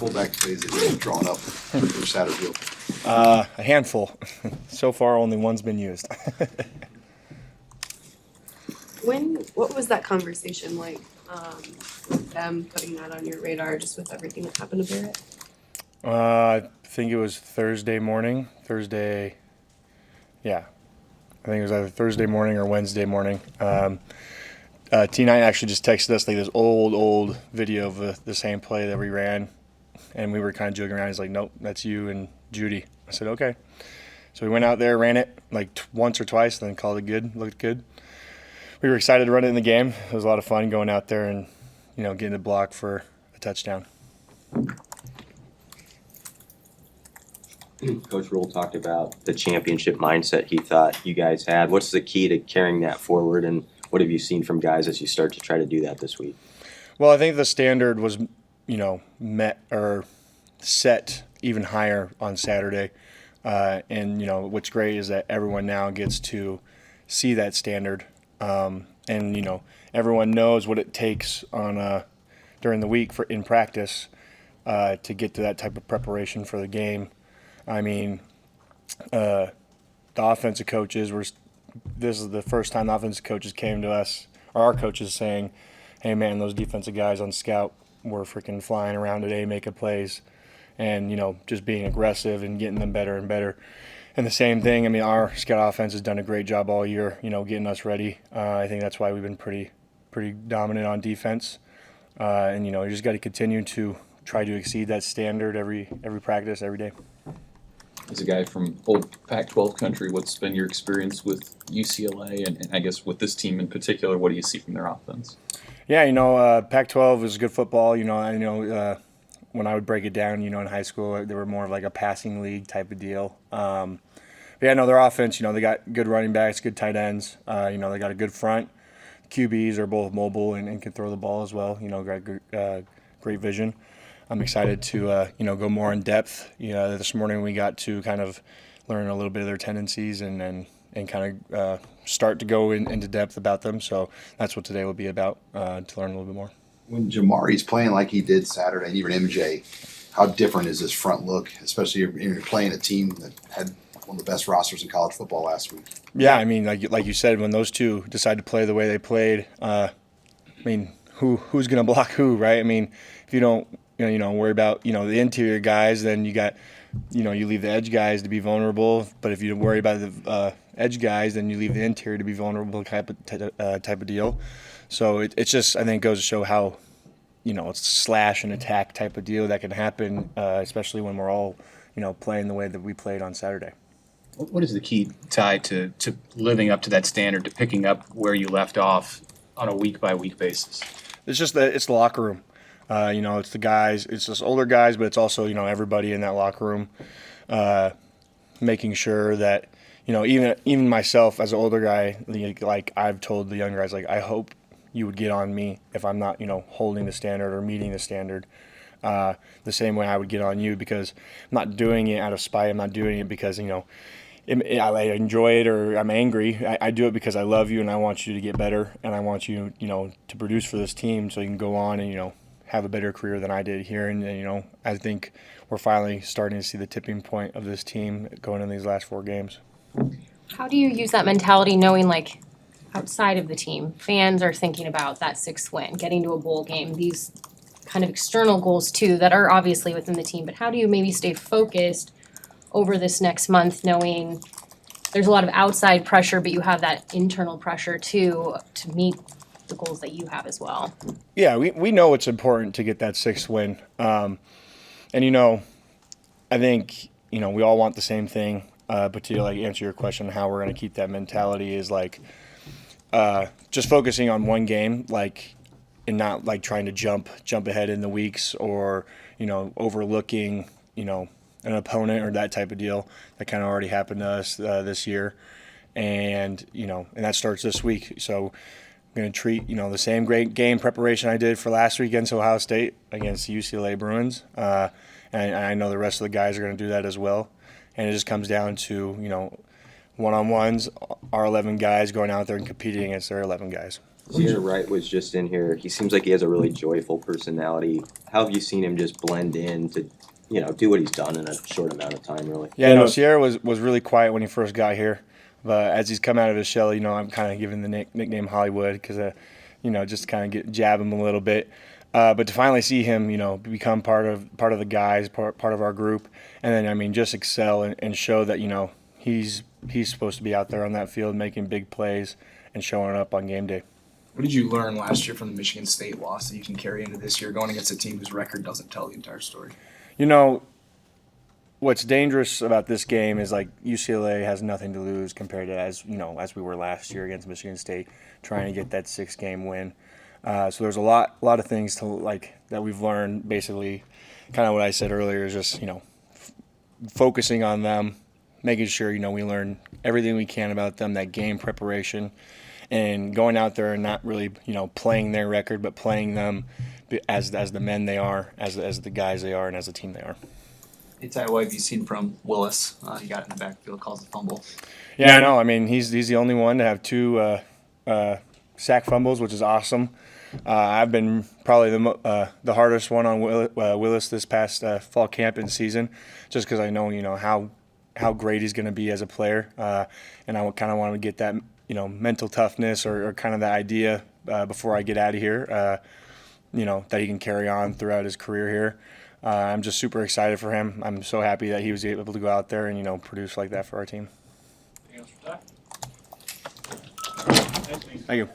fullback plays that you've drawn up for Satterfield? A handful. So far, only one's been used. What was that conversation like with them putting that on your radar, just with everything that happened to Barrett? I think it was Thursday morning. Yeah. I think it was either Thursday morning or Wednesday morning. T9 actually just texted us like this old video of the same play that we ran, and we were kind of joking around. He's like, "Nope, that's you and Judy." I said, "Okay." So we went out there, ran it like once or twice, then called it good. Looked good. We were excited to run it in the game. It was a lot of fun going out there and getting the block for a touchdown. Coach Rule talked about the championship mindset he thought you guys had. What's the key to carrying that forward, and what have you seen from guys as you start to try to do that this week? Well, I think the standard was, met or set even higher on Saturday. And what's great is that everyone now gets to see that standard. And everyone knows what it takes during the week in practice to get to that type of preparation for the game. I mean, the offensive coaches this is the first time the offensive coaches came to us, or our coaches, saying, "Hey man, those defensive guys on scout were freaking flying around today, making plays," and just being aggressive and getting them better and better. And the same thing, I mean, our scout offense has done a great job all year, getting us ready. I think that's why we've been pretty dominant on defense. And you just got to continue to try to exceed that standard every practice, every day. As a guy from old Pac-12 country, what's been your experience with UCLA and I guess with this team in particular? What do you see from their offense? Yeah, Pac-12 is good football. When I would break it down, in high school, they were more of like a passing league type of deal. But yeah, no, their offense, they got good running backs, good tight ends. They got a good front. QBs are both mobile and can throw the ball as well. Got great vision. I'm excited to go more in depth. This morning we got to kind of learn a little bit of their tendencies and kind of start to go into depth about them. So that's what today will be about, to learn a little bit more. When Jamari's playing like he did Saturday, and even MJ, how different is his front look, especially if you're playing a team that had one of the best rosters in college football last week? Yeah, I mean, like you said, when those two decide to play the way they played, who's going to block who, right? I mean, if you don't worry about the interior guys, then you got you leave the edge guys to be vulnerable. But if you worry about the edge guys, then you leave the interior to be vulnerable type of deal. So it's just, I think, goes to show how it's slash and attack type of deal that can happen, especially when we're all playing the way that we played on Saturday. What is the key, Ty, to living up to that standard, to picking up where you left off on a week-by-week basis? It's just it's the locker room. It's the guys. It's just older guys, but it's also everybody in that locker room, making sure that even myself as an older guy, like I've told the younger guys, like, I hope you would get on me if I'm not holding the standard or meeting the standard. The same way I would get on you, because I'm not doing it out of spite. I'm not doing it because I enjoy it or I'm angry. I do it because I love you and I want you to get better, and I want you to produce for this team so you can go on and have a better career than I did here. And I think we're finally starting to see the tipping point of this team going in these last 4 games. How do you use that mentality, knowing like outside of the team, fans are thinking about that 6th win, getting to a bowl game, these kind of external goals too that are obviously within the team, but how do you maybe stay focused over this next month, knowing there's a lot of outside pressure, but you have that internal pressure too to meet the goals that you have as well? Yeah, we know it's important to get that 6th win. And I think we all want the same thing, but to answer your question, how we're going to keep that mentality is just focusing on one game, and not trying to jump ahead in the weeks, or overlooking an opponent or that type of deal. That kind of already happened to us this year, and and that starts this week. So I'm going to treat the same great game preparation I did for last week against Ohio State against the UCLA Bruins, and I know the rest of the guys are going to do that as well. And it just comes down to one-on-ones, our 11 guys going out there and competing against their 11 guys. Sierra Wright was just in here. He seems like he has a really joyful personality. How have you seen him just blend in to, do what he's done in a short amount of time, really? Yeah, no, Sierra was really quiet when he first got here. But as he's come out of his shell, I'm kind of giving the nickname Hollywood because, just kind of jab him a little bit. But to finally see him, become part of the guys, part of our group, and then just excel and show that he's supposed to be out there on that field making big plays and showing up on game day. What did you learn last year from the Michigan State loss that you can carry into this year, going against a team whose record doesn't tell the entire story? What's dangerous about this game is like UCLA has nothing to lose compared to as we were last year against Michigan State, trying to get that 6-game win. So there's a lot of things to that we've learned. Basically, kind of what I said earlier is just focusing on them, making sure we learn everything we can about them, that game preparation, and going out there and not really playing their record, but playing them as the men they are, as the guys they are, and as the team they are. Hey Ty, what have you seen from Willis? He got in the backfield, calls a fumble. Yeah, I know. He's the only one to have 2 sack fumbles, which is awesome. I've been probably the hardest one on Willis this past fall camp and season, just because I know how great he's going to be as a player, and I kind of want to get that mental toughness or kind of the idea before I get out of here, that he can carry on throughout his career here. I'm just super excited for him. I'm so happy that he was able to go out there and produce like that for our team. Anything else for Ty? Thank you.